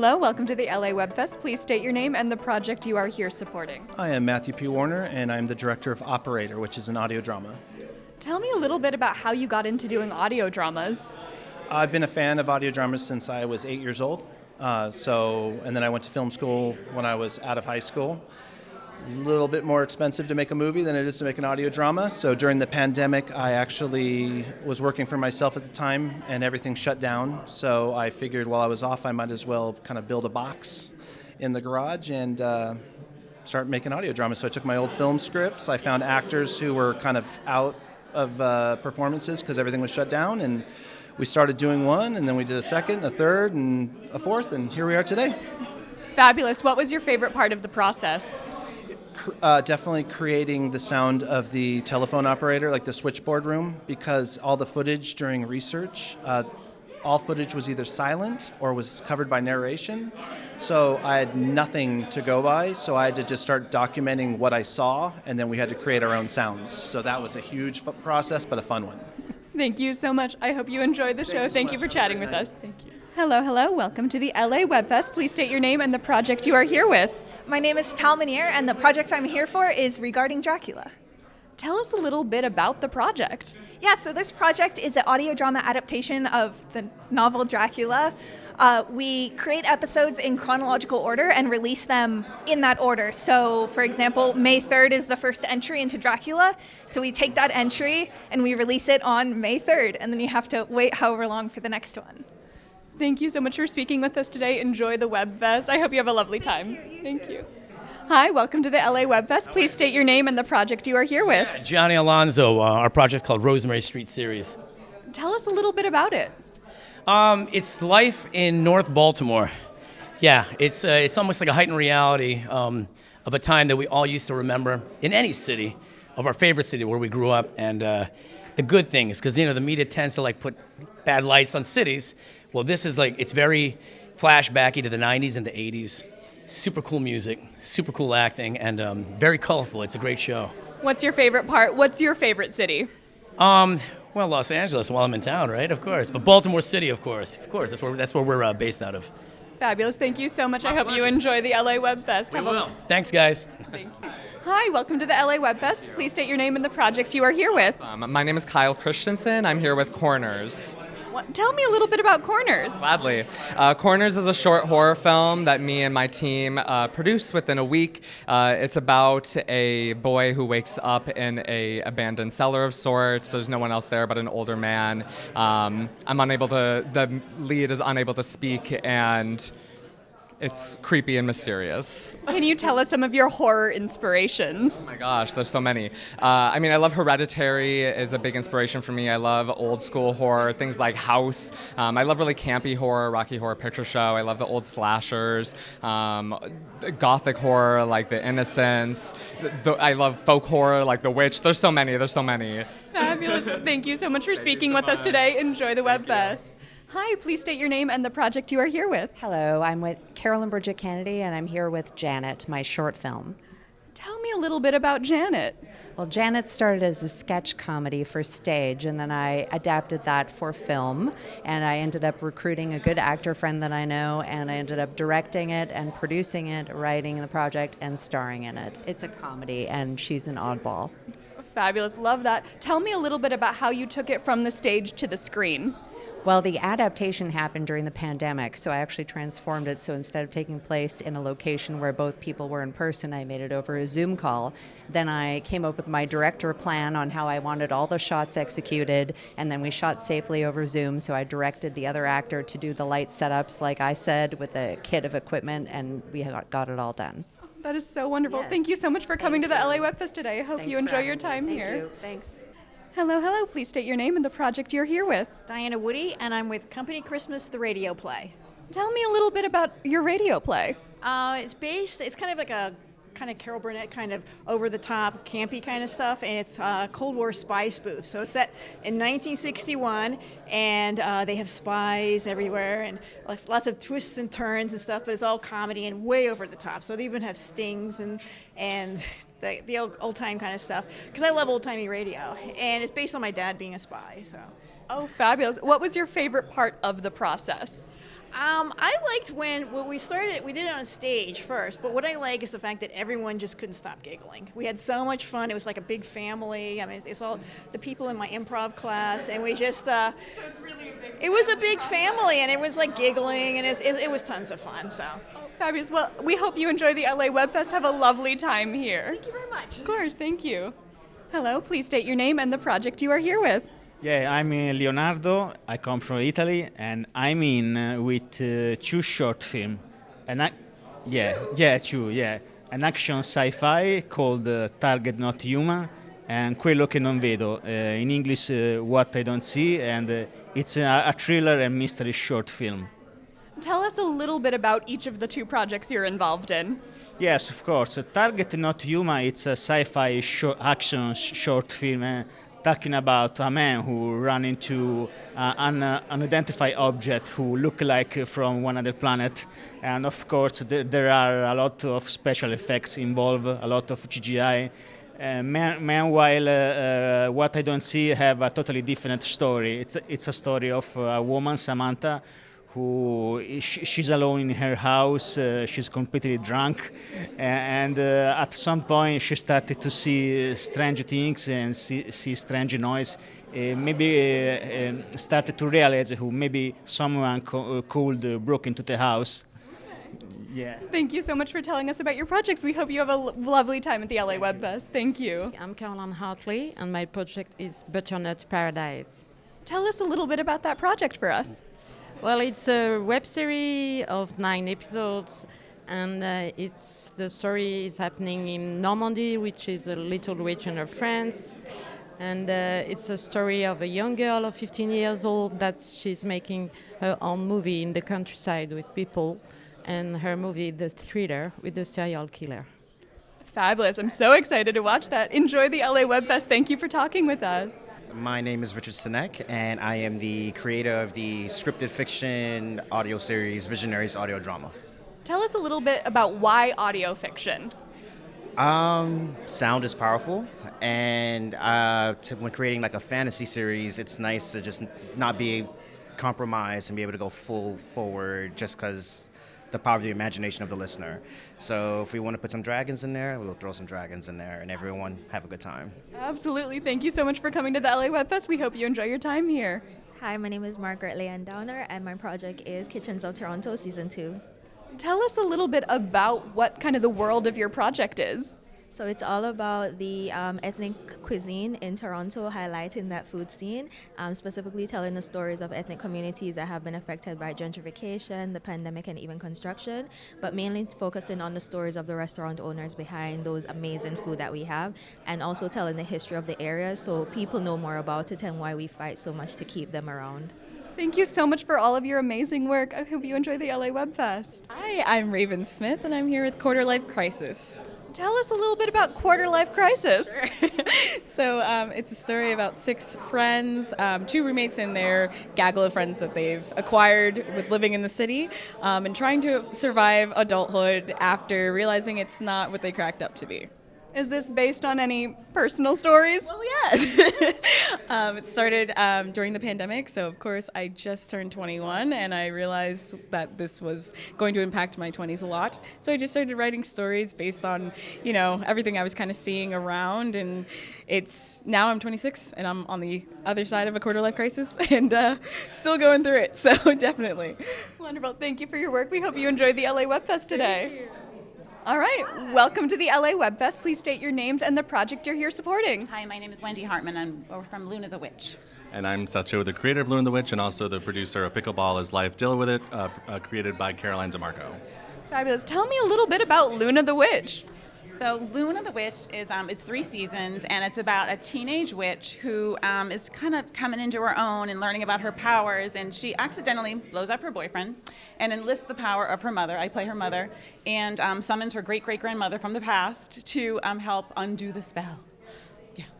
hello. Welcome to the LA WebFest. Please state your name and the project you are here supporting. I am Matthew P. Warner, and I'm the director of Operator, which is an audio drama. Tell me a little bit about how you got into doing audio dramas. I've been a fan of audio dramas since I was 8 years old. And then I went to film school when I was out of high school. A little bit more expensive to make a movie than it is to make an audio drama. So during the pandemic, I actually was working for myself at the time, and everything shut down. So I figured while I was off, I might as well kind of build a box in the garage and start making audio dramas. So I took my old film scripts. I found actors who were kind of out of performances because everything was shut down, and we started doing one, and then we did a second, a third, and a fourth, and here we are today. Fabulous. What was your favorite part of the process? Definitely creating the sound of the telephone operator, like the switchboard room, because all the footage during research, all footage was either silent or was covered by narration. So I had nothing to go by, so I had to just start documenting what I saw, and then we had to create our own sounds. So that was a huge process, but a fun one. Thank you so much. I hope you enjoyed the show. Thank you for chatting with us. Thank you. Hello. Welcome to the LA WebFest. Please state your name and the project you are here with. My name is Tal Manier, and the project I'm here for is regarding Dracula. Tell us a little bit about the project. Yeah, so this project is an audio drama adaptation of the novel Dracula. We create episodes in chronological order and release them in that order. So, for example, May 3rd is the first entry into Dracula. So we take that entry and we release it on May 3rd, and then you have to wait however long for the next one. Thank you so much for speaking with us today. Enjoy the WebFest. I hope you have a lovely time. Thank you. Hi, welcome to the LA WebFest. Please state your name and the project you are here with. Johnny Alonzo. Our project's called Rosemary Street Series. Tell us a little bit about it. It's life in North Baltimore. Yeah, it's almost like a heightened reality of a time that we all used to remember in any city, of our favorite city where we grew up, and the good things, because the media tends to put bad lights on cities. Well, this is it's very flashbacky to the 90s and the 80s. Super cool music, super cool acting, and very colorful. It's a great show. What's your favorite part? What's your favorite city? Well, Los Angeles while I'm in town, right? Of course. But Baltimore City, of course. Of course, that's where we're based out of. Fabulous. Thank you so much. I hope you enjoy the LA WebFest. We will. Thanks, guys. Thank you. Hi, welcome to the LA WebFest. Please state your name and the project you are here with. My name is Kyle Christensen. I'm here with Corners. Tell me a little bit about Corners. Gladly. Corners is a short horror film that me and my team produced within a week. It's about a boy who wakes up in a abandoned cellar of sorts. There's no one else there but an older man. The lead is unable to speak, and it's creepy and mysterious. Can you tell us some of your horror inspirations? Oh my gosh, there's so many. I love Hereditary is a big inspiration for me. I love old school horror, things like House. I love really campy horror, Rocky Horror Picture Show. I love the old slashers, gothic horror like The Innocents. I love folk horror like The Witch. There's so many. Fabulous. Thank you so much for speaking with us today. Enjoy the WebFest. Hi, please state your name and the project you are here with. Hello, I'm with Carolyn Bridget Kennedy, and I'm here with Janet, my short film. Tell me a little bit about Janet. Well, Janet started as a sketch comedy for stage, and then I adapted that for film, and I ended up recruiting a good actor friend that I know, and I ended up directing it and producing it, writing the project, and starring in it. It's a comedy, and she's an oddball. Fabulous. Love that. Tell me a little bit about how you took it from the stage to the screen. Well, the adaptation happened during the pandemic, so I actually transformed it. So instead of taking place in a location where both people were in person, I made it over a Zoom call. Then I came up with my director plan on how I wanted all the shots executed, and then we shot safely over Zoom. So I directed the other actor to do the light setups, like I said, with a kit of equipment, and we got it all done. That is so wonderful. Yes. Thank you so much for coming to the LA WebFest today. I hope Thanks you enjoy your me. time here. Thank you. Thanks. Hello. Please state your name and the project you're here with. Diana Woody, and I'm with Company Christmas, the radio play. Tell me a little bit about your radio play. It's kind of like a kind of Carol Burnett kind of over-the-top, campy kind of stuff, and it's Cold War spy spoof. So it's set in 1961, and they have spies everywhere, and lots of twists and turns and stuff, but it's all comedy and way over the top. So they even have stings and the old time kind of stuff, because I love old timey radio, and it's based on my dad being a spy. So. Oh, fabulous. What was your favorite part of the process? I liked when we started, we did it on stage first, but what I like is the fact that everyone just couldn't stop giggling. We had so much fun. It was like a big family. I mean, it's all the people in my improv class, and we just, So it's really a big it was a big family, and it was like giggling, and it was tons of fun, so. Oh, fabulous. Well, we hope you enjoy the LA WebFest. Have a lovely time here. Thank you very much. Of course, thank you. Hello, please state your name and the project you are here with. Yeah, I'm Leonardo. I come from Italy, and I'm in with two short film. Two, an action sci-fi called Target Not Human and Quello che non vedo. In English, What I Don't See, and it's a thriller and mystery short film. Tell us a little bit about each of the two projects you're involved in. Yes, of course. Target Not Human. It's a sci-fi action short film. Talking about a man who ran into an unidentified object who look like from one other planet, and of course there are a lot of special effects involved, a lot of CGI. Meanwhile, What I Don't See have a totally different story. It's a story of a woman, Samantha, who she's alone in her house, she's completely drunk, and at some point she started to see strange things and see strange noise. Maybe started to realize who maybe someone could broke into the house. Yeah. Thank you so much for telling us about your projects. We hope you have a lovely time at the LA WebFest. Thank you. I'm Caroline Hartley, and my project is Butternut Paradise. Tell us a little bit about that project for us. Well, it's a web series of 9 episodes, and the story is happening in Normandy, which is a little region of France. And it's a story of a young girl of 15 years old that she's making her own movie in the countryside with people, and her movie, The Thriller, with the serial killer. Fabulous. I'm so excited to watch that. Enjoy the LA WebFest. Thank you for talking with us. My name is Richard Sinek, and I am the creator of the scripted fiction audio series Visionaries Audio Drama. Tell us a little bit about why audio fiction. Sound is powerful, and when creating like a fantasy series, it's nice to just not be compromised and be able to go full forward just because the power of the imagination of the listener. So if we want to put some dragons in there, we'll throw some dragons in there, and everyone have a good time. Absolutely. Thank you so much for coming to the LA WebFest. We hope you enjoy your time here. Hi, my name is Margaret Leanne Downer, and my project is Kitchens of Toronto Season 2. Tell us a little bit about what kind of the world of your project is. So it's all about the ethnic cuisine in Toronto, highlighting that food scene, specifically telling the stories of ethnic communities that have been affected by gentrification, the pandemic, and even construction, but mainly focusing on the stories of the restaurant owners behind those amazing food that we have, and also telling the history of the area so people know more about it and why we fight so much to keep them around. Thank you so much for all of your amazing work. I hope you enjoy the LA WebFest. Hi, I'm Raven Smith, and I'm here with Quarter Life Crisis. Tell us a little bit about Quarter Life Crisis. So it's a story about 6 friends, 2 roommates and their gaggle of friends that they've acquired with living in the city, and trying to survive adulthood after realizing it's not what they cracked up to be. Is this based on any personal stories? Well, yes. It started during the pandemic, so of course I just turned 21, and I realized that this was going to impact my 20s a lot. So I just started writing stories based on, everything I was kind of seeing around, and now I'm 26, and I'm on the other side of a quarter life crisis, and still going through it. So definitely. Wonderful. Thank you for your work. We hope you enjoyed the LA WebFest today. All right, welcome to the LA WebFest. Please state your names and the project you're here supporting. Hi, my name is Wendy Hartman, and we're from Luna the Witch. And I'm Satcho, the creator of Luna the Witch, and also the producer of Pickleball is Life, Deal With It, created by Caroline DeMarco. Fabulous. Tell me a little bit about Luna the Witch. So Luna the Witch is it's 3 seasons, and it's about a teenage witch who is kind of coming into her own and learning about her powers, and she accidentally blows up her boyfriend and enlists the power of her mother. I play her mother, and summons her great-great-grandmother from the past to help undo the spell.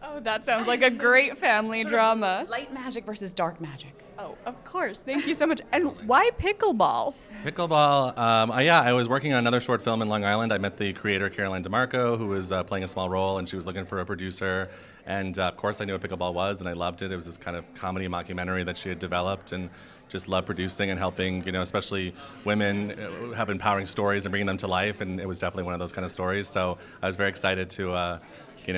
Oh, that sounds like a great family drama. Light magic versus dark magic. Oh, of course. Thank you so much. And why pickleball? Pickleball, I was working on another short film in Long Island. I met the creator, Caroline DeMarco, who was playing a small role, and she was looking for a producer. And of course, I knew what pickleball was, and I loved it. It was this kind of comedy mockumentary that she had developed, and just loved producing and helping, especially women have empowering stories and bringing them to life. And it was definitely one of those kind of stories. So I was very excited to,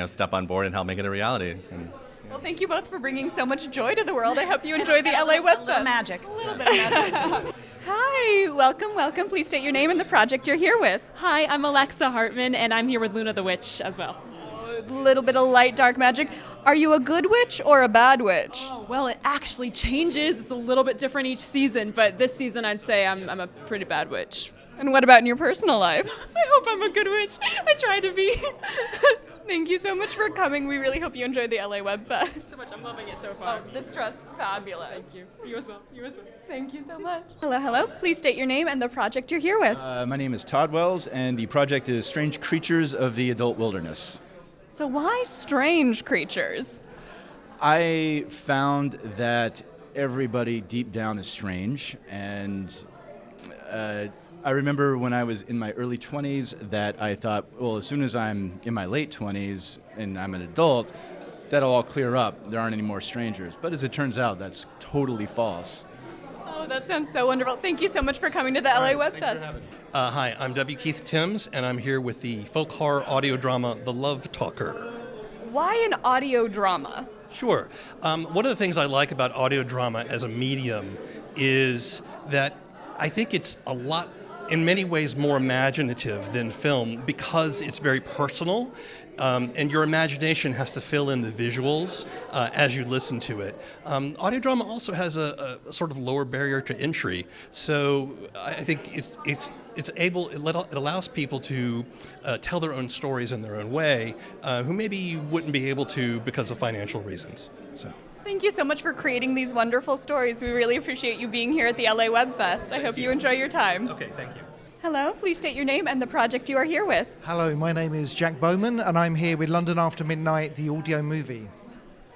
step on board and help make it a reality. And, Well, thank you both for bringing so much joy to the world. I hope you enjoy the LA WebFest. A little magic. A little bit of magic. Hi, welcome. Please state your name and the project you're here with. Hi, I'm Alexa Hartman, and I'm here with Luna the Witch as well. A little bit of light, dark magic. Are you a good witch or a bad witch? Oh, well, it actually changes. It's a little bit different each season, but this season I'd say I'm a pretty bad witch. And what about in your personal life? I hope I'm a good witch. I try to be. Thank you so much for coming. We really hope you enjoyed the LA WebFest. Thanks so much. I'm loving it so far. Oh, this dress, fabulous. Thank you. You as well. Thank you so much. Hello. Please state your name and the project you're here with. My name is Todd Wells, and the project is Strange Creatures of the Adult Wilderness. So why strange creatures? I found that everybody deep down is strange, and I remember when I was in my early 20s that I thought, well, as soon as I'm in my late 20s and I'm an adult, that'll all clear up. There aren't any more strangers. But as it turns out, that's totally false. Oh, that sounds so wonderful. Thank you so much for coming to the LA WebFest. Hi, I'm W. Keith Timms, and I'm here with the folk horror audio drama, The Love Talker. Why an audio drama? Sure. One of the things I like about audio drama as a medium is that I think it's a lot, in many ways, more imaginative than film because it's very personal. And your imagination has to fill in the visuals as you listen to it. Audio drama also has a sort of lower barrier to entry, so I think it allows people to tell their own stories in their own way, who maybe wouldn't be able to because of financial reasons. So. Thank you so much for creating these wonderful stories. We really appreciate you being here at the LA WebFest. I hope you enjoy your time. Okay, thank you. Hello, please state your name and the project you are here with. Hello, my name is Jack Bowman, and I'm here with London After Midnight, the audio movie.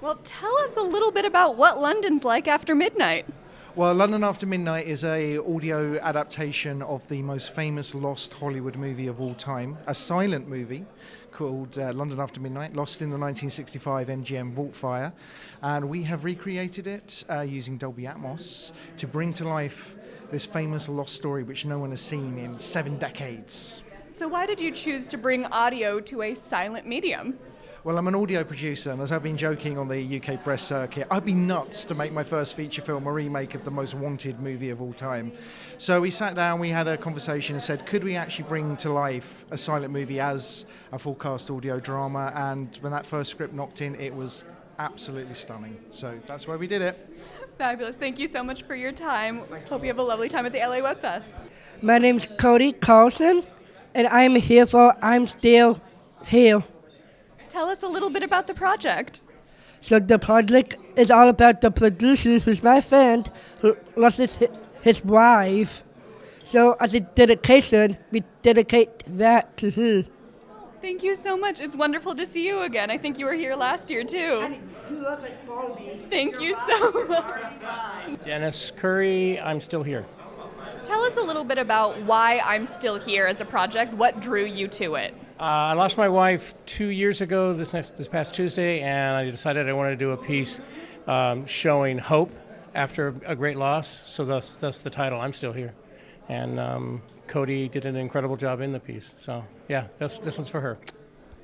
Well, tell us a little bit about what London's like after midnight. Well, London After Midnight is an audio adaptation of the most famous lost Hollywood movie of all time, a silent movie called London After Midnight, lost in the 1965 MGM Vault Fire. And we have recreated it using Dolby Atmos to bring to life this famous lost story which no one has seen in 7 decades. So why did you choose to bring audio to a silent medium? Well, I'm an audio producer, and as I've been joking on the UK press circuit, I'd be nuts to make my first feature film a remake of the most wanted movie of all time. So we sat down, we had a conversation and said, could we actually bring to life a silent movie as a full cast audio drama? And when that first script knocked in, it was absolutely stunning. So that's why we did it. Fabulous. Thank you so much for your time. Hope you have a lovely time at the LA WebFest. My name's Cody Carlson, and I'm here for I'm Still Here. Tell us a little bit about the project. So the project is all about the producer, who's my friend, who lost his wife. So as a dedication, we dedicate that to her. Thank you so much. It's wonderful to see you again. I think you were here last year, too. You look like Barbie. Thank you so much. Dennis Curry, I'm still here. Tell us a little bit about why I'm Still Here as a project. What drew you to it? I lost my wife 2 years ago this past Tuesday, and I decided I wanted to do a piece showing hope after a great loss. So that's the title, I'm Still Here. And Cody did an incredible job in the piece. So yeah, this one's for her.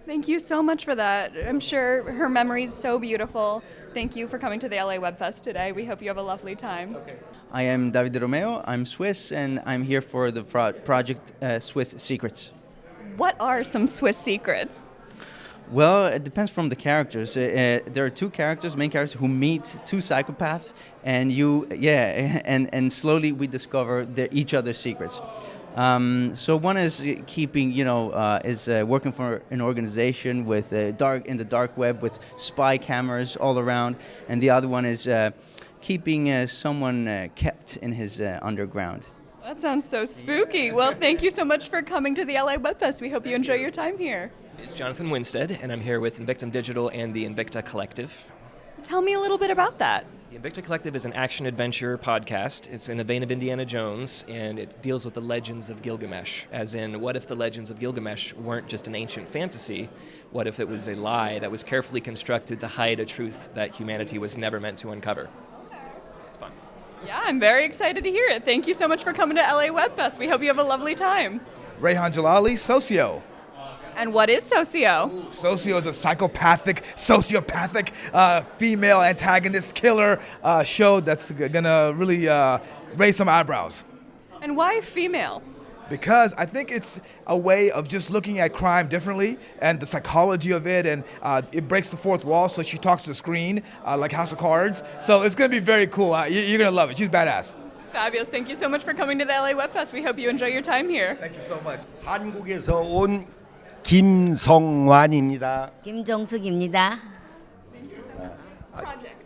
Thank you so much for that. I'm sure her memory is so beautiful. Thank you for coming to the LA WebFest today. We hope you have a lovely time. Okay. I am Davide Romeo. I'm Swiss, and I'm here for the project Swiss Secrets. What are some Swiss secrets? Well, it depends from the characters. There are 2 main characters, who meet 2 psychopaths, and and slowly we discover each other's secrets. So one is keeping, working for an organization with in the dark web with spy cameras all around, and the other one is keeping someone kept in his underground. That sounds so spooky. Well, thank you so much for coming to the LA WebFest. We hope you enjoy your time here. It's Jonathan Winstead, and I'm here with Invictum Digital and the Invicta Collective. Tell me a little bit about that. The Invicta Collective is an action-adventure podcast. It's in the vein of Indiana Jones, and it deals with the legends of Gilgamesh, as in, what if the legends of Gilgamesh weren't just an ancient fantasy? What if it was a lie that was carefully constructed to hide a truth that humanity was never meant to uncover? So it's fun. Yeah, I'm very excited to hear it. Thank you so much for coming to LA WebFest. We hope you have a lovely time. Rayhan Jalali, Socio. And what is Socio? Socio is a psychopathic, sociopathic female antagonist killer show that's gonna really raise some eyebrows. And why female? Because I think it's a way of just looking at crime differently and the psychology of it, and it breaks the fourth wall, so she talks to the screen like House of Cards. So it's gonna be very cool. You're gonna love it. She's badass. Fabulous. Thank you so much for coming to the LA WebFest. We hope you enjoy your time here. Thank you so much. 한국에서 온 김성완입니다. 김정숙입니다.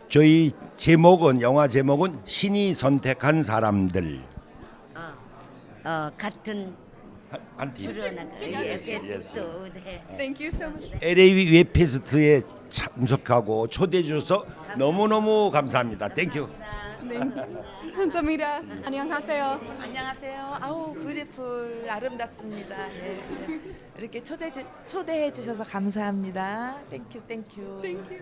저희 제목은 영화 제목은 신이 선택한 사람들. 같은 출연한 Thank you so much. LA 웹페스트에 참석하고 초대해 주셔서 너무너무 감사합니다. 땡큐. 감사합니다. 안녕하세요. 안녕하세요. 아우 뷰티풀 아름답습니다. 예. 이렇게 초대해 주셔서 감사합니다. Thank you, thank you. Thank you.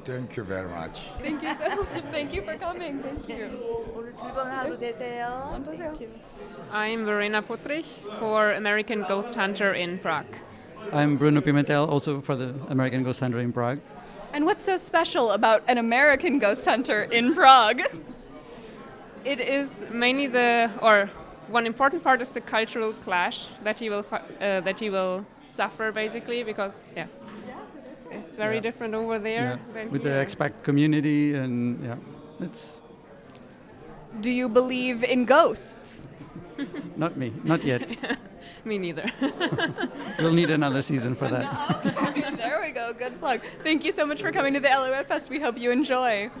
Thank you very much. Thank you so much. Thank you for coming. Thank you. 오늘 즐거운 하루 되세요. Thank you. I'm Verena Putrich for American Ghost Hunter in Prague. I'm Bruno Pimentel, also for the American Ghost Hunter in Prague. And what's so special about an American ghost hunter in Prague? It is mainly one important part is the cultural clash that you will suffer basically, because it's very different over there. Than With here. the expat community, and it's Do you believe in ghosts? not me, not yet. Me neither. We'll need another season for that. Okay, there we go. Good plug. Thank you so much for coming to the LA WebFest. We hope you enjoy.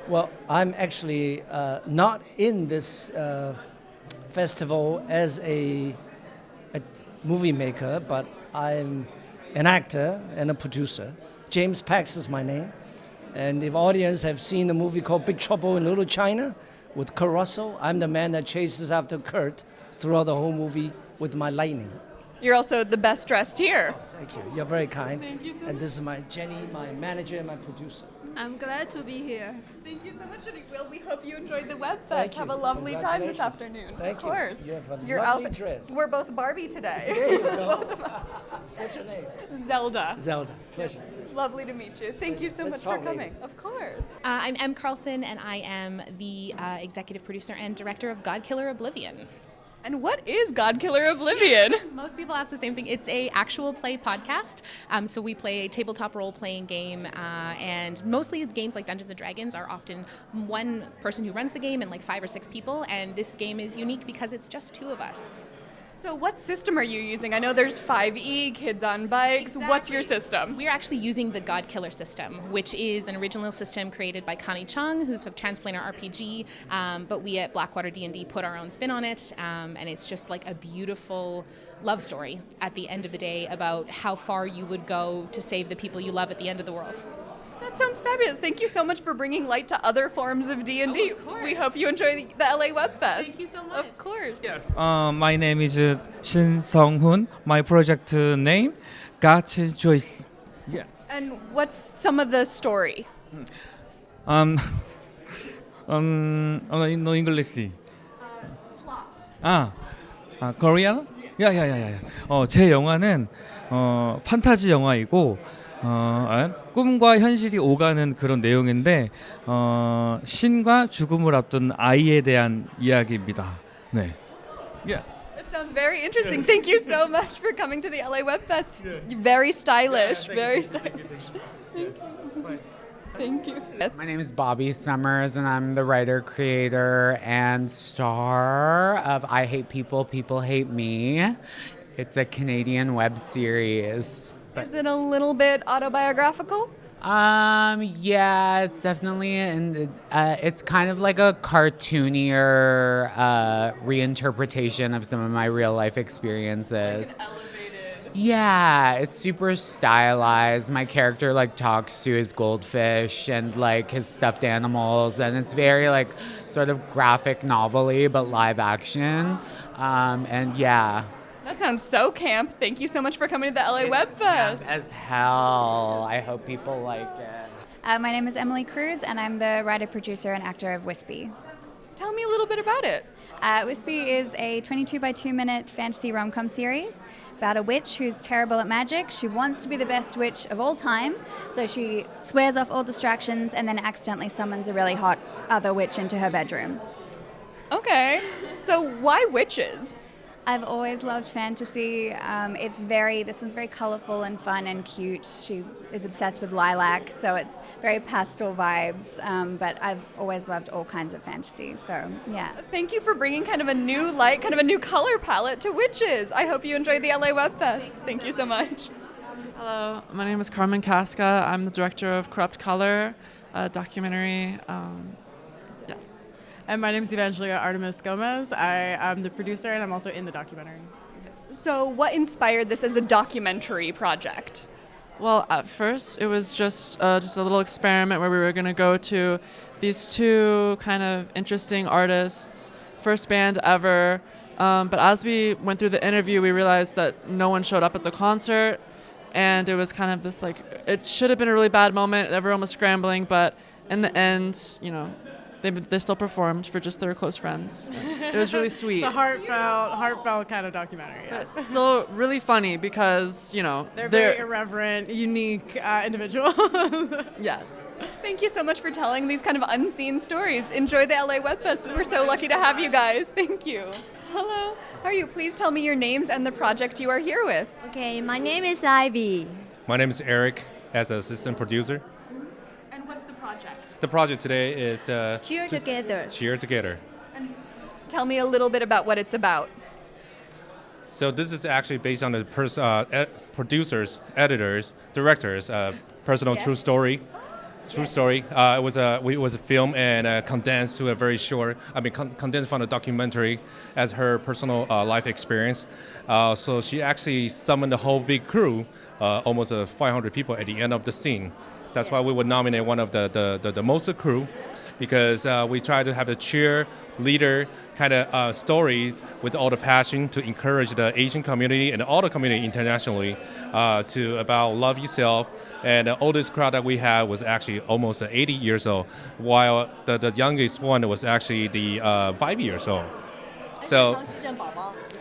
Well, I'm actually not in this festival as a movie maker, but I'm an actor and a producer. James Pax is my name. And if audience have seen the movie called Big Trouble in Little China with Kurt Russell, I'm the man that chases after Kurt throughout the whole movie with my lightning. You're also the best dressed here. Thank you. You're very kind. Thank you so And much. this is my Jenny, my manager, and my producer. I'm glad to be here. Thank you so much, and we hope you enjoyed the WebFest. Thank Have you. a lovely time this Congratulations. afternoon. Thank of you. course. You have a Your lovely outfit. dress. We're both Barbie today. There you go. Both of us. What's your name? Zelda. Zelda. Pleasure. Lovely to meet you. Thank you so Let's much for talk later. coming. Of course. I'm Em Carlson, and I am the executive producer and director of Godkiller Oblivion. And what is Godkiller Oblivion? Most people ask the same thing. It's a actual play podcast. So we play a tabletop role-playing game, and mostly games like Dungeons & Dragons are often one person who runs the game and like 5 or 6 people, and this game is unique because it's just 2 of us. So what system are you using? I know there's 5e, Kids on Bikes. Exactly. What's your system? We're actually using the Godkiller system, which is an original system created by Connie Chung, who's of Transplanter RPG, but we at Blackwater D&D put our own spin on it, and it's just like a beautiful love story at the end of the day about how far you would go to save the people you love at the end of the world. That sounds fabulous. Thank you so much for bringing light to other forms of D&D. We hope you enjoy the LA WebFest. Thank you so much. Of course. Yes. My name is Shin Sung-hoon. My project name, God's Choice. Yeah. And what's some of the story? No English. Plot. Korean? Yeah. 제 영화는 판타지 영화이고 꿈과 현실이 오가는 그런 내용인데 신과 죽음을 앞둔 아이에 대한 이야기입니다. 네. Yeah. It sounds very interesting. Thank you so much for coming to the LA WebFest. Very stylish. Very stylish. Thank you. My name is Bobby Summers, and I'm the writer, creator, and star of I Hate People, People Hate Me. It's a Canadian web series. Is it a little bit autobiographical? Yeah, it's definitely, and it's kind of like a cartoonier reinterpretation of some of my real life experiences. Like an elevated. Yeah, it's super stylized. My character like talks to his goldfish and like his stuffed animals, and it's very like sort of graphic novel-y but live action. And yeah. That sounds so camp. Thank you so much for coming to the LA Web Fest. As hell. I hope people like it. My name is Emily Cruz, and I'm the writer, producer, and actor of Wispy. Tell me a little bit about it. Wispy is a 22 by 2 minute fantasy rom-com series about a witch who's terrible at magic. She wants to be the best witch of all time, so she swears off all distractions and then accidentally summons a really hot other witch into her bedroom. Okay, so why witches? I've always loved fantasy. This one's very colorful and fun and cute. She is obsessed with lilac, so it's very pastel vibes. But I've always loved all kinds of fantasy, so yeah. Thank you for bringing kind of a new light, kind of a new color palette to witches. I hope you enjoyed the LA Web Fest. Thank you so much. Hello, my name is Carmen Casca. I'm the director of Corrupt Color, a documentary. Yes. And my name is Evangelia Artemis Gomez. I am the producer, and I'm also in the documentary. So what inspired this as a documentary project? Well, at first, it was just a little experiment where we were going to go to these two kind of interesting artists, first band ever. But as we went through the interview, we realized that no one showed up at the concert. And it was kind of this, like, it should have been a really bad moment. Everyone was scrambling. But in the end, you know, they still performed for just their close friends. It was really sweet. It's a heartfelt kind of documentary. Yeah. But still really funny because, you know, they're very irreverent, unique individuals. Yes. Thank you so much for telling these kind of unseen stories. Enjoy the LA Web Fest. We're so lucky to have you guys. Thank you. Hello. How are you? Please tell me your names and the project you are here with. Okay, my name is Ivy. My name is Eric, as an assistant producer. And what's the project? The project today is Cheer Together. Cheer Together. And tell me a little bit about what it's about. So this is actually based on the producers, editors, directors, personal true story. True story. It was a film and condensed to a very short. Condensed from a documentary as her personal life experience. So she actually summoned the whole big crew, almost 500 people at the end of the scene. That's why we would nominate one of the most crew, because we try to have a cheer leader kind of story with all the passion to encourage the Asian community and all the community internationally to about love yourself. And the oldest crowd that we had was actually almost 80 years old, while the youngest one was actually the 5 years old. So,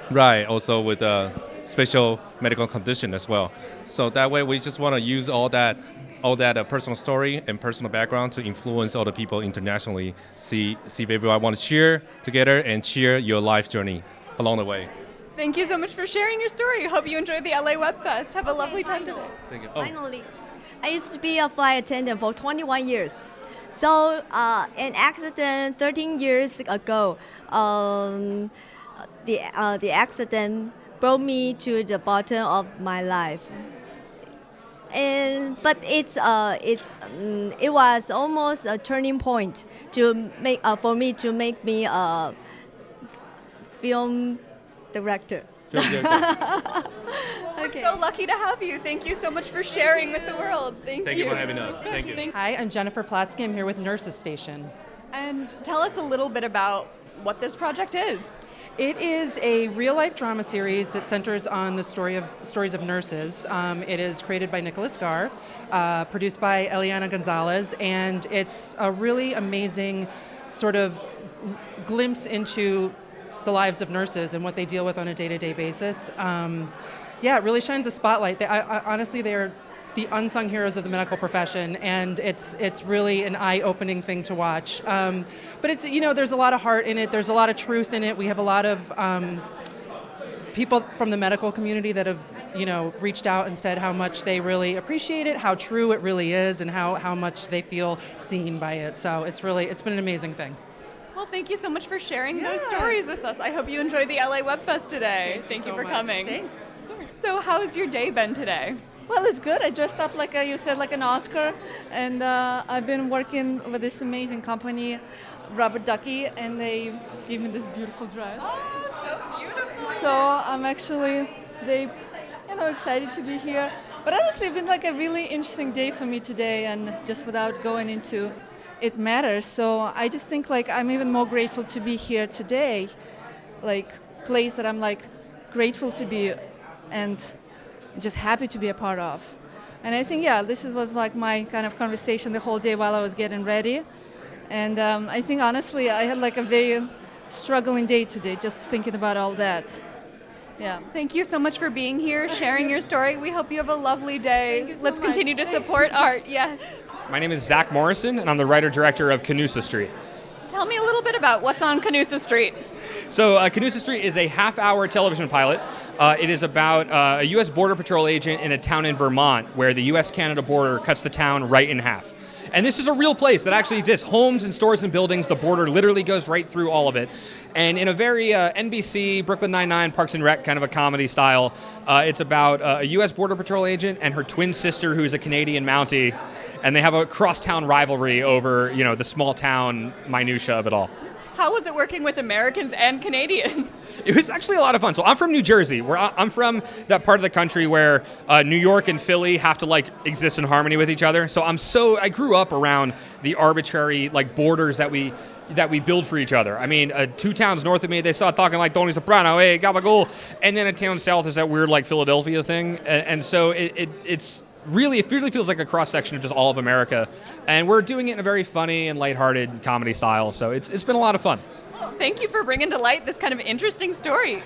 right, also with a special medical condition as well. So that way we just want to use all that personal story and personal background to influence all the people internationally. See if everyone want to cheer together and cheer your life journey along the way. Thank you so much for sharing your story. Hope you enjoyed the LA Web Fest. Have a lovely time today. Thank you. Finally, I used to be a flight attendant for 21 years. So an accident 13 years ago, the accident brought me to the bottom of my life. But it was almost a turning point for me to make me a film director. We're so lucky to have you. Thank you so much for sharing with the world. Thank you. Thank you for having us. Thank you. Hi, I'm Jennifer Plotsky. I'm here with Nurses Station. And tell us a little bit about what this project is. It is a real-life drama series that centers on the stories of nurses. It is created by Nicholas Garr, produced by Eliana Gonzalez, and it's a really amazing sort of glimpse into the lives of nurses and what they deal with on a day-to-day basis. It really shines a spotlight. Honestly, they're the unsung heroes of the medical profession, and it's really an eye-opening thing to watch. But it's, there's a lot of heart in it. There's a lot of truth in it. We have a lot of people from the medical community that have, reached out and said how much they really appreciate it, how true it really is, and how much they feel seen by it. So it's been an amazing thing. Well, thank you so much for sharing those stories with us. I hope you enjoyed the LA Web Fest today. Thank you for coming. Thanks. So how's your day been today? Well, it's good. I dressed up like you said, like an Oscar, and I've been working with this amazing company, Rubber Ducky, and they gave me this beautiful dress. Oh, so beautiful. So I'm actually, they excited to be here. But honestly, it's been like a really interesting day for me today, and just without going into it matters. So I just think like I'm even more grateful to be here today, like place that I'm like grateful to be and just happy to be a part of. And I think, this was like my kind of conversation the whole day while I was getting ready. And I think honestly, I had like a very struggling day today, just thinking about all that. Yeah. Thank you so much for being here, sharing your story. We hope you have a lovely day. Thank you so Let's much. continue to support art. Yes. My name is Zach Morrison, and I'm the writer-director of Canusa Street. Tell me a little bit about what's on Canusa Street. So Canusa Street is a half-hour television pilot. It is about a U.S. Border Patrol agent in a town in Vermont where the U.S.-Canada border cuts the town right in half. And this is a real place that actually exists. Homes and stores and buildings, the border literally goes right through all of it. And in a very NBC, Brooklyn Nine-Nine, Parks and Rec kind of a comedy style, it's about a U.S. Border Patrol agent and her twin sister who's a Canadian Mountie. And they have a cross-town rivalry over, the small town minutia of it all. How was it working with Americans and Canadians? It was actually a lot of fun. So I'm from New Jersey, where I'm from that part of the country where New York and Philly have to exist in harmony with each other. So I grew up around the arbitrary borders that we build for each other. I mean, 2 towns north of me, they start talking like Tony Soprano, hey, gabagool. And then a town south is that weird Philadelphia thing. And so it really feels like a cross-section of just all of America. And we're doing it in a very funny and lighthearted comedy style. So it's been a lot of fun. Well, thank you for bringing to light this kind of interesting story.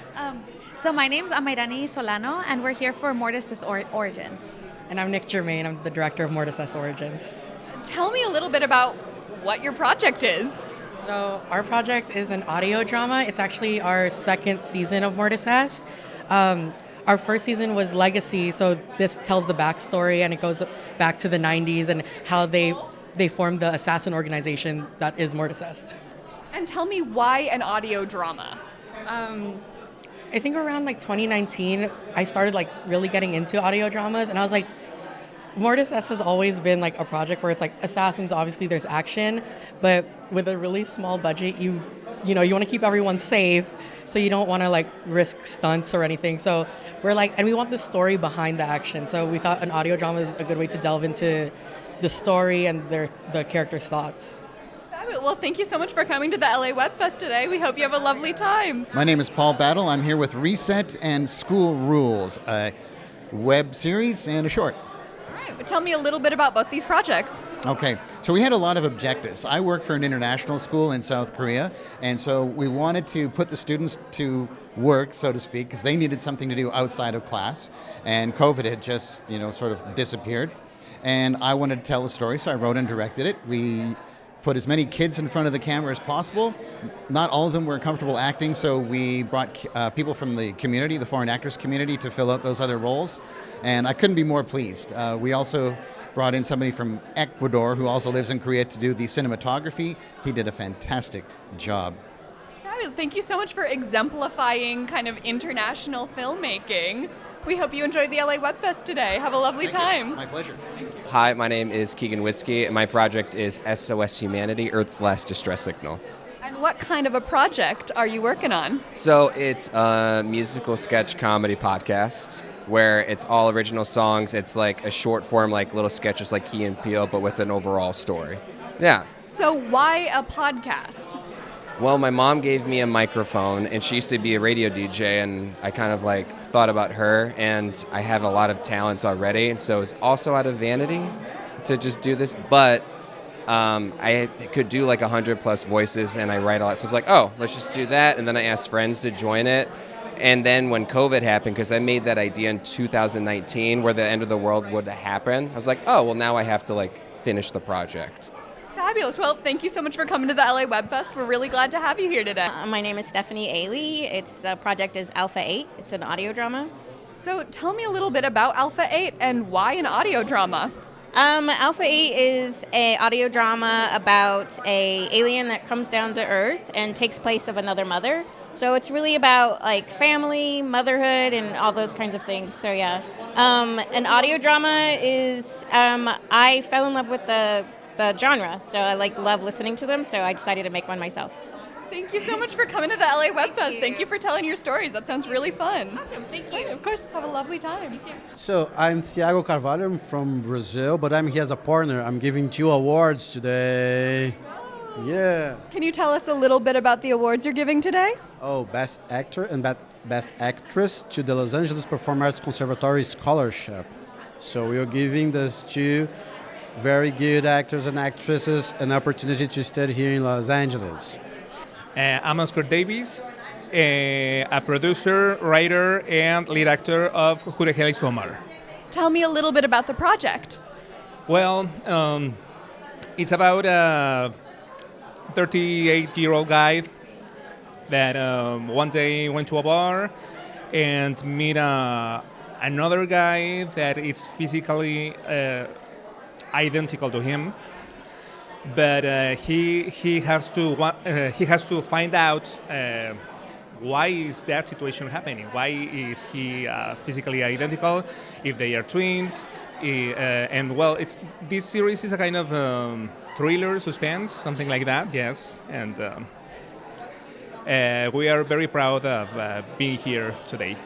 So my name's Amairani Solano, and we're here for Mortis' Origins. And I'm Nick Germain. I'm the director of Mortis' Origins. Tell me a little bit about what your project is. So our project is an audio drama. It's actually our 2nd season of Mortis'. Our first season was Legacy, so this tells the backstory, and it goes back to the 90s and how they formed the assassin organization that is Mortis'. And tell me why an audio drama? I think around 2019, I started really getting into audio dramas, and I was like, Mortis' has always been a project where it's assassins, obviously there's action, but with a really small budget, you want to keep everyone safe, so you don't want to risk stunts or anything. So we're and we want the story behind the action. So we thought an audio drama is a good way to delve into the story and the characters' thoughts. Well, thank you so much for coming to the LA WebFest today. We hope you have a lovely time. My name is Paul Battle. I'm here with Reset and School Rules, a web series and a short. All right. Tell me a little bit about both these projects. Okay, so we had a lot of objectives. I work for an international school in South Korea, and so we wanted to put the students to work, so to speak, because they needed something to do outside of class, and COVID had just, sort of disappeared. And I wanted to tell a story, so I wrote and directed it. We put as many kids in front of the camera as possible. Not all of them were comfortable acting, so we brought people from the community, the foreign actors community, to fill out those other roles. And I couldn't be more pleased. We also brought in somebody from Ecuador who also lives in Korea to do the cinematography. He did a fantastic job. Fabulous. Thank you so much for exemplifying kind of international filmmaking. We hope you enjoyed the LA WebFest today. Have a lovely time. You. My pleasure. Hi, my name is Keegan Witzke, and my project is SOS Humanity, Earth's Last Distress Signal. And what kind of a project are you working on? So it's a musical sketch comedy podcast where it's all original songs. It's like a short form, little sketches like Key and Peele, but with an overall story. Yeah. So why a podcast? Well, my mom gave me a microphone, and she used to be a radio DJ, and I kind of thought about her, and I have a lot of talents already, and so it's also out of vanity to just do this, but I could do 100 plus voices, and I write a lot, so I was like, oh, let's just do that, and then I asked friends to join it, and then when COVID happened, because I made that idea in 2019, where the end of the world would happen, I was like, oh, well, now I have to finish the project. Fabulous. Well, thank you so much for coming to the LA WebFest. We're really glad to have you here today. My name is Stephanie Ailey. The project is Alpha-8. It's an audio drama. So tell me a little bit about Alpha-8 and why an audio drama? Alpha-8 is an audio drama about an alien that comes down to Earth and takes place of another mother. So it's really about family, motherhood, and all those kinds of things. So yeah. An audio drama is, I fell in love with the genre, so I love listening to them, so I decided to make one myself. Thank you so much for coming to the LA WebFest. Thank you for telling your stories. That sounds really fun. Awesome. Thank you. Of course, have a lovely time. You too. So I'm Thiago Carvalho. I'm from Brazil, but I'm here as a partner. I'm giving 2 awards today. Yeah. Can you tell us a little bit about the awards you're giving today? Oh, Best Actor and Best Actress to the Los Angeles Performing Arts Conservatory Scholarship. So we are giving these 2 very good actors and actresses an opportunity to study here in Los Angeles. I'm Oscar Davies, a producer, writer, and lead actor of Who the Hell is Omar? Tell me a little bit about the project. Well, it's about a 38-year-old guy that one day went to a bar and meet another guy that is physically identical to him. But he has to find out why is that situation happening? Why is he physically identical? If they are twins, and well, this series is a kind of thriller, suspense, something like that. Yes, and we are very proud of being here today.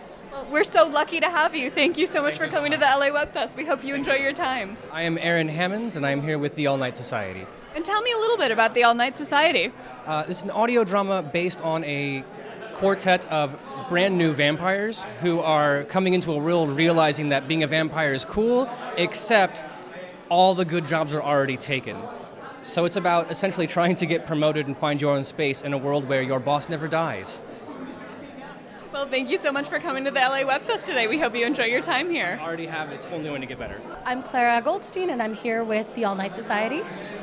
We're so lucky to have you. Thank you so much for coming to the LA WebFest. We hope you enjoy your time. I am Aaron Hammonds, and I'm here with the All Night Society. And tell me a little bit about the All Night Society. It's an audio drama based on a quartet of brand new vampires who are coming into a world realizing that being a vampire is cool, except all the good jobs are already taken. So it's about essentially trying to get promoted and find your own space in a world where your boss never dies. Well, thank you so much for coming to the LA WebFest today. We hope you enjoy your time here. I already have. It's only going to get better. I'm Clara Goldstein, and I'm here with the All Night Society.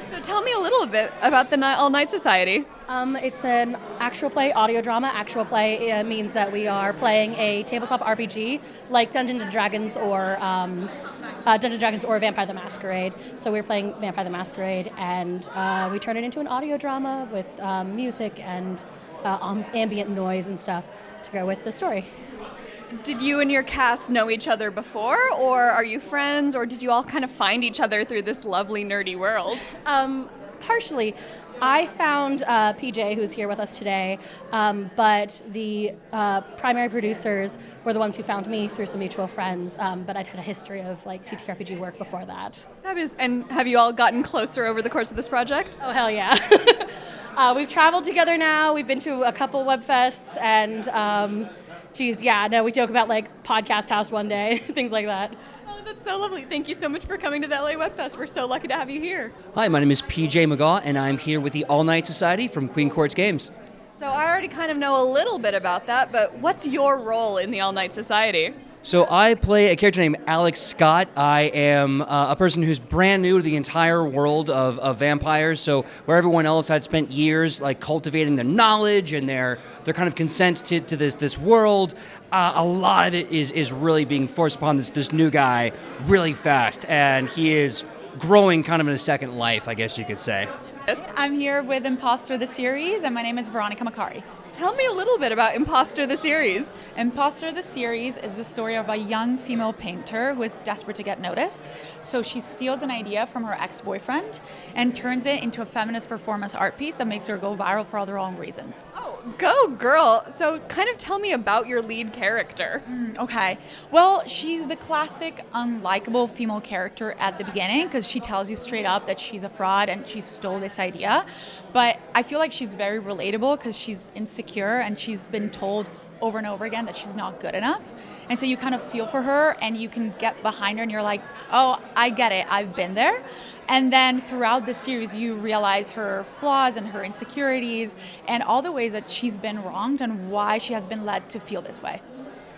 So tell me a little bit about the All Night Society. It's an actual play audio drama. Actual play means that we are playing a tabletop RPG like Dungeons & Dragons or Vampire the Masquerade. So we're playing Vampire the Masquerade, and we turn it into an audio drama with music and ambient noise and stuff to go with the story. Did you and your cast know each other before, or are you friends, or did you all kind of find each other through this lovely nerdy world? Partially. I found PJ, who's here with us today, but the primary producers were the ones who found me through some mutual friends, but I'd had a history of like TTRPG work before that. Fabulous. And have you all gotten closer over the course of this project? Oh, hell yeah. We've traveled together now. We've been to a couple WebFests, and we joke about like Podcast House one day, things like that. Oh, that's so lovely. Thank you so much for coming to the LA WebFest. We're so lucky to have you here. Hi, my name is PJ McGaw, and I'm here with the All Night Society from Queen Courts Games. So I already kind of know a little bit about that, but what's your role in the All Night Society? So I play a character named Alex Scott. I am a person who's brand new to the entire world of vampires. So where everyone else had spent years like cultivating their knowledge and their kind of consent to this world, a lot of it is really being forced upon this new guy really fast, and he is growing kind of in a second life, I guess you could say. I'm here with Imposter the series, and my name is Veronica Macari. Tell me a little bit about Imposter the series. Imposter the series is the story of a young female painter who is desperate to get noticed. So she steals an idea from her ex-boyfriend and turns it into a feminist performance art piece that makes her go viral for all the wrong reasons. Oh, go girl. So kind of tell me about your lead character. Okay. Well, she's the classic unlikable female character at the beginning because she tells you straight up that she's a fraud and she stole this idea. But I feel like she's very relatable because she's insecure and she's been told over and over again that she's not good enough. And so you kind of feel for her and you can get behind her and you're like, oh, I get it. I've been there. And then throughout the series, you realize her flaws and her insecurities and all the ways that she's been wronged and why she has been led to feel this way.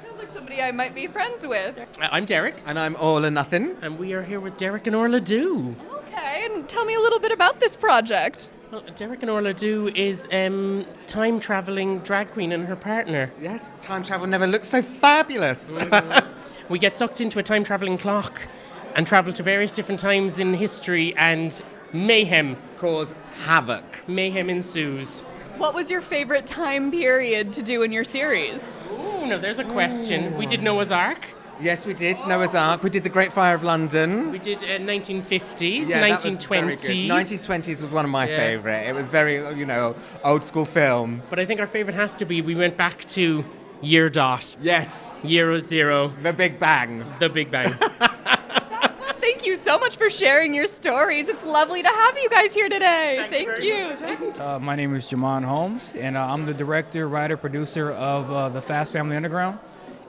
Sounds like somebody I might be friends with. I'm Derek. And I'm Orla Nothing. And we are here with Derek and Orla Do. Okay, and tell me a little bit about this project. Well, Derek and Orla Do is time-traveling drag queen and her partner. Yes, time travel never looks so fabulous. We get sucked into a time-traveling clock and travel to various different times in history, and mayhem. Cause havoc. Mayhem ensues. What was your favorite time period to do in your series? Ooh, no, there's a question. We did Noah's Ark. Yes, we did. Noah's Ark. We did The Great Fire of London. We did 1950s, Yeah, that was very 1920s. good. 1920s was one of my Yeah. favourite. It was very, old school film. But I think our favourite has to be we went back to year dot. Yes. Year 0. The Big Bang. The Big Bang. Thank you so much for sharing your stories. It's lovely to have you guys here today. Thank you. My name is Jamon Holmes, and I'm the director, writer, producer of the Fast Family Underground,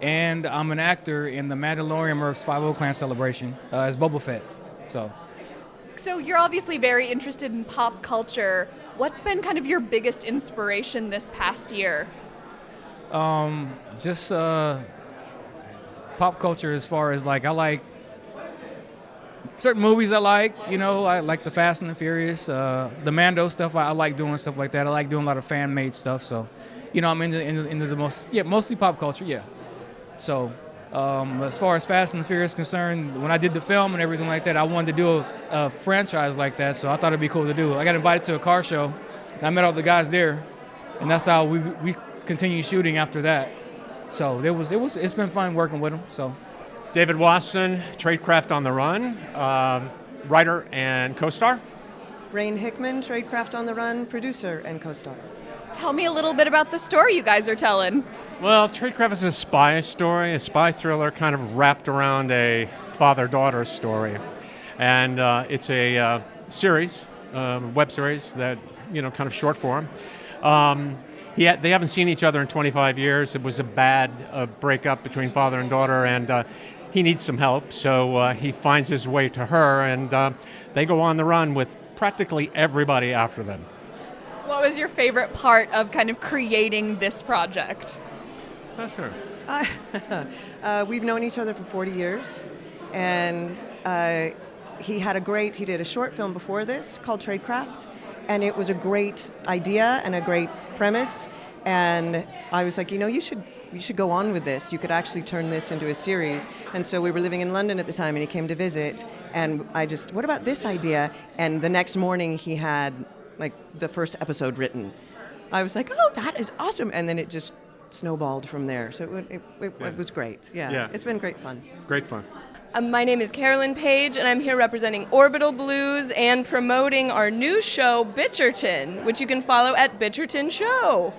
and I'm an actor in the Mandalorian Mercs 5-0 Clan celebration as Boba Fett. So you're obviously very interested in pop culture. What's been kind of your biggest inspiration this past year? Just pop culture as far as I like certain movies I like the Fast and the Furious, the Mando stuff. I like doing stuff like that. I like doing a lot of fan-made stuff. So, I'm into the mostly pop culture. Yeah. So, as far as Fast and the Furious is concerned, when I did the film and everything like that, I wanted to do a franchise like that. So I thought it'd be cool to do. I got invited to a car show, and I met all the guys there, and that's how we continued shooting after that. So it's been fun working with them. So. David Watson, Tradecraft on the Run, writer and co-star. Rain Hickman, Tradecraft on the Run, producer and co-star. Tell me a little bit about the story you guys are telling. Well, Tradecraft is a spy story, a spy thriller kind of wrapped around a father-daughter story. And it's a series, web series that, kind of short form. They haven't seen each other in 25 years. It was a bad breakup between father and daughter, and he needs some help. So he finds his way to her, and they go on the run with practically everybody after them. What was your favorite part of kind of creating this project? Sure. We've known each other for 40 years, and he did a short film before this called Tradecraft, and it was a great idea and a great premise, and I was like, you should go on with this. You could actually turn this into a series. And so we were living in London at the time, and he came to visit, and what about this idea? And the next morning he had the first episode written. I was like, oh, that is awesome, and then it just snowballed from there. So it was great. Yeah, it's been great fun. Great fun. My name is Carolyn Page, and I'm here representing Orbital Blues and promoting our new show, Bitcherton, which you can follow at Bitcherton Show.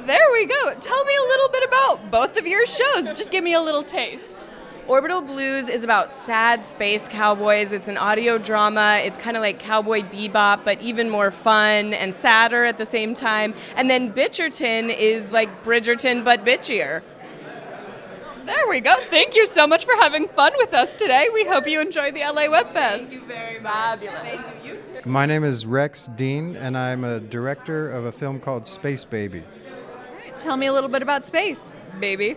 There we go. Tell me a little bit about both of your shows. Just give me a little taste. Orbital Blues is about sad space cowboys. It's an audio drama. It's kind of like Cowboy Bebop, but even more fun and sadder at the same time. And then Bitcherton is like Bridgerton, but bitchier. There we go. Thank you so much for having fun with us today. We hope you enjoyed the LA WebFest. Thank you very much. Fabulous. My name is Rex Dean, and I'm a director of a film called Space Baby. Tell me a little bit about Space Baby.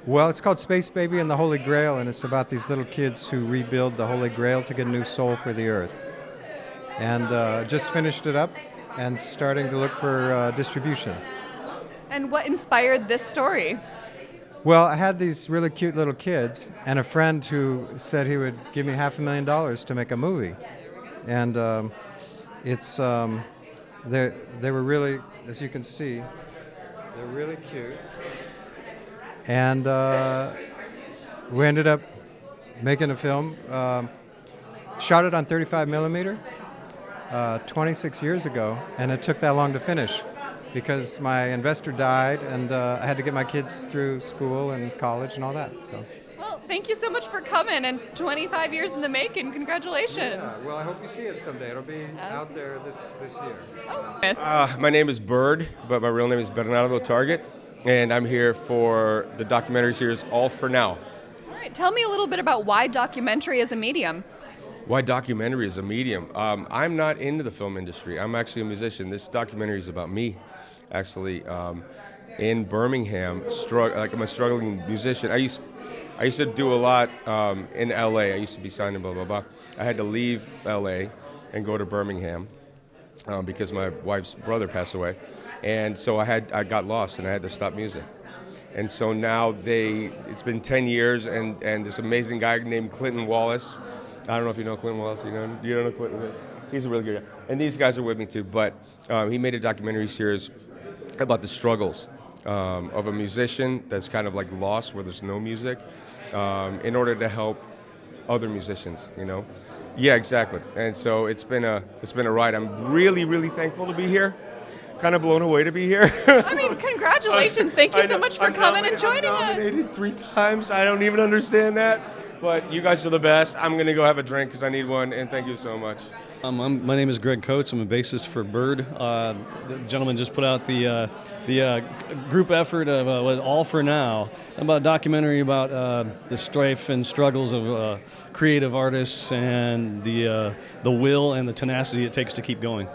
Well, it's called Space Baby and the Holy Grail, and it's about these little kids who rebuild the Holy Grail to get a new soul for the Earth. And just finished it up and starting to look for distribution. And what inspired this story? Well, I had these really cute little kids and a friend who said he would give me $500,000 to make a movie. And they were really, as you can see, they're really cute. And we ended up making a film, shot it on 35 millimeter 26 years ago, and it took that long to finish because my investor died, and I had to get my kids through school and college and all that. So. Well, thank you so much for coming, and 25 years in the making. Congratulations. Yeah, well, I hope you see it someday. It'll be out there this year. My name is Bird, but my real name is Bernardo Target, and I'm here for the documentary series All For Now. All right, tell me a little bit about why documentary as a medium. Why documentary is a medium? I'm not into the film industry. I'm actually a musician. This documentary is about me, actually. In Birmingham, I'm a struggling musician. I used to do a lot in LA. I used to be signed and blah, blah, blah. I had to leave LA and go to Birmingham because my wife's brother passed away. And so I got lost and I had to stop music. And so now it's been 10 years and this amazing guy named Clinton Wallace. I don't know if you know Clinton Wallace. You don't know Clinton? He's a really good guy. And these guys are with me too. But he made a documentary series about the struggles of a musician that's kind of like lost where there's no music, in order to help other musicians, you know? Yeah, exactly. And so it's been a ride. I'm really, really thankful to be here. Kind of blown away to be here. I mean, congratulations. Thank you so much for coming and joining us. I'm nominated 3 times. I don't even understand that. But you guys are the best. I'm going to go have a drink because I need one, and thank you so much. My name is Greg Coates. I'm a bassist for Bird. The gentleman just put out the group effort of All For Now, about a documentary about the strife and struggles of creative artists and the will and the tenacity it takes to keep going.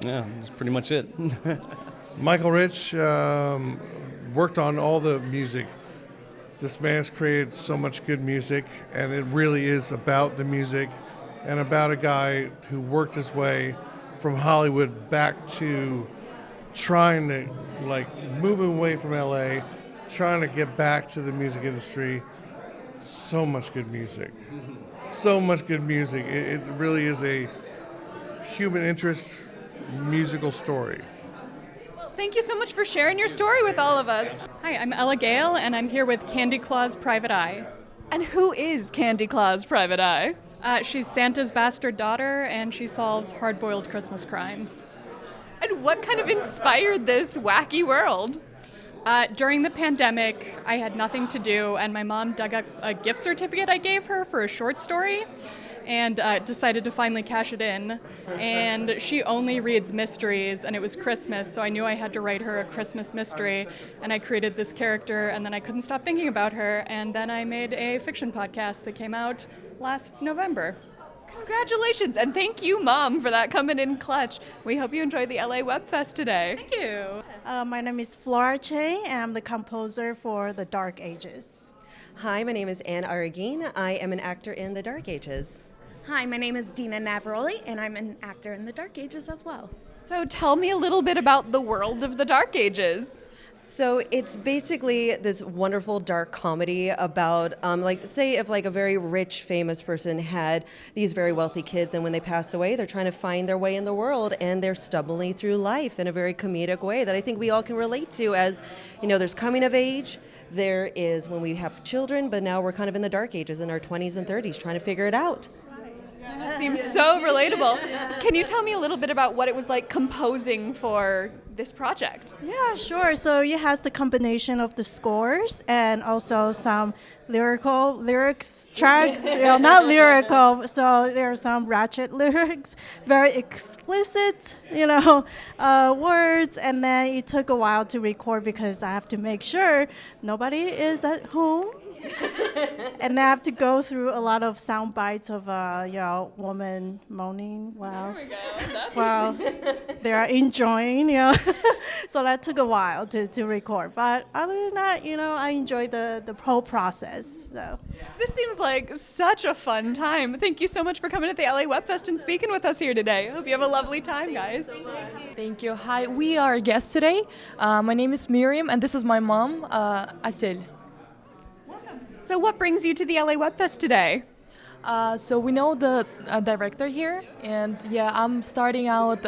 Yeah, that's pretty much it. Michael Rich worked on all the music. This man's created so much good music, and it really is about the music and about a guy who worked his way from Hollywood back to trying to, like, moving away from LA, trying to get back to the music industry. So much good music. So much good music. It really is a human interest musical story. Thank you so much for sharing your story with all of us. Hi, I'm Ella Gale, and I'm here with Candy Claus Private Eye. And who is Candy Claus Private Eye? She's Santa's bastard daughter, and she solves hard-boiled Christmas crimes. And what kind of inspired this wacky world? During the pandemic, I had nothing to do, and my mom dug up a gift certificate I gave her for a short story, and decided to finally cash it in. And she only reads mysteries, and it was Christmas, so I knew I had to write her a Christmas mystery, and I created this character, and then I couldn't stop thinking about her, and then I made a fiction podcast that came out last November. Congratulations, and thank you, Mom, for that coming in clutch. We hope you enjoyed the LA WebFest today. Thank you. My name is Flora Che, and I'm the composer for The Dark Ages. Hi, my name is Anne Aragin. I am an actor in The Dark Ages. Hi, my name is Dina Navaroli, and I'm an actor in The Dark Ages as well. So tell me a little bit about the world of The Dark Ages. So it's basically this wonderful dark comedy about, like, say if like a very rich, famous person had these very wealthy kids, and when they pass away, they're trying to find their way in the world, and they're stumbling through life in a very comedic way that I think we all can relate to. As you know, there's coming of age, there is when we have children, but now we're kind of in the dark ages in our 20s and 30s trying to figure it out. That seems so relatable. Can you tell me a little bit about what it was like composing for this project? Yeah, sure. So it has the combination of the scores and also some lyrics tracks, not lyrical, so there are some ratchet lyrics, very explicit, words, and then it took a while to record because I have to make sure nobody is at home. And I have to go through a lot of sound bites of, woman moaning while they are enjoying, So that took a while to record. But other than that, I enjoyed the whole process. So. This seems like such a fun time. Thank you so much for coming to the LA WebFest and speaking with us here today. Hope you have a lovely time, guys. Thank you. Hi, we are guests today. My name is Miriam, and this is my mom, Asel. So what brings you to the LA WebFest today? So we know the director here, and I'm starting out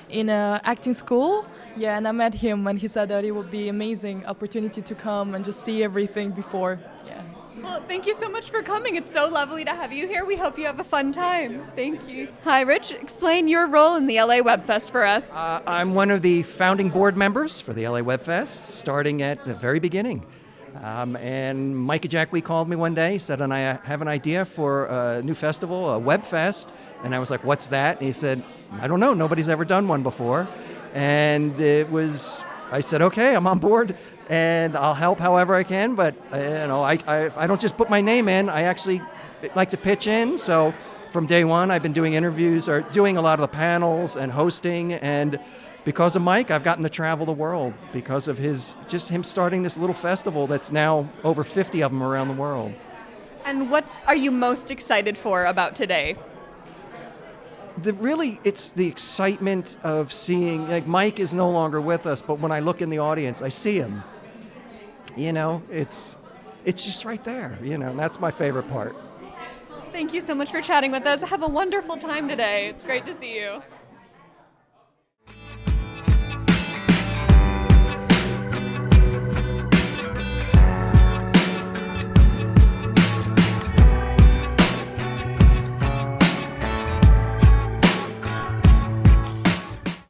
in acting school. Yeah, and I met him, and he said that it would be amazing opportunity to come and just see everything before. Yeah. Well, thank you so much for coming. It's so lovely to have you here. We hope you have a fun time. Thank you. Hi, Rich. Explain your role in the LA WebFest for us. I'm one of the founding board members for the LA WebFest, starting at the very beginning. And Mike Ejakwe called me one day, said, and I have an idea for a new festival, a WebFest. And I was like, what's that? And he said, I don't know. Nobody's ever done one before. And I said, okay, I'm on board and I'll help however I can. But, I don't just put my name in. I actually like to pitch in. So from day one, I've been doing interviews or doing a lot of the panels and hosting. And because of Mike, I've gotten to travel the world because of him starting this little festival that's now over 50 of them around the world. And what are you most excited for about today? It's the excitement of seeing, like, Mike is no longer with us, but when I look in the audience, I see him. It's just right there, and that's my favorite part. Thank you so much for chatting with us. Have a wonderful time today. It's great to see you.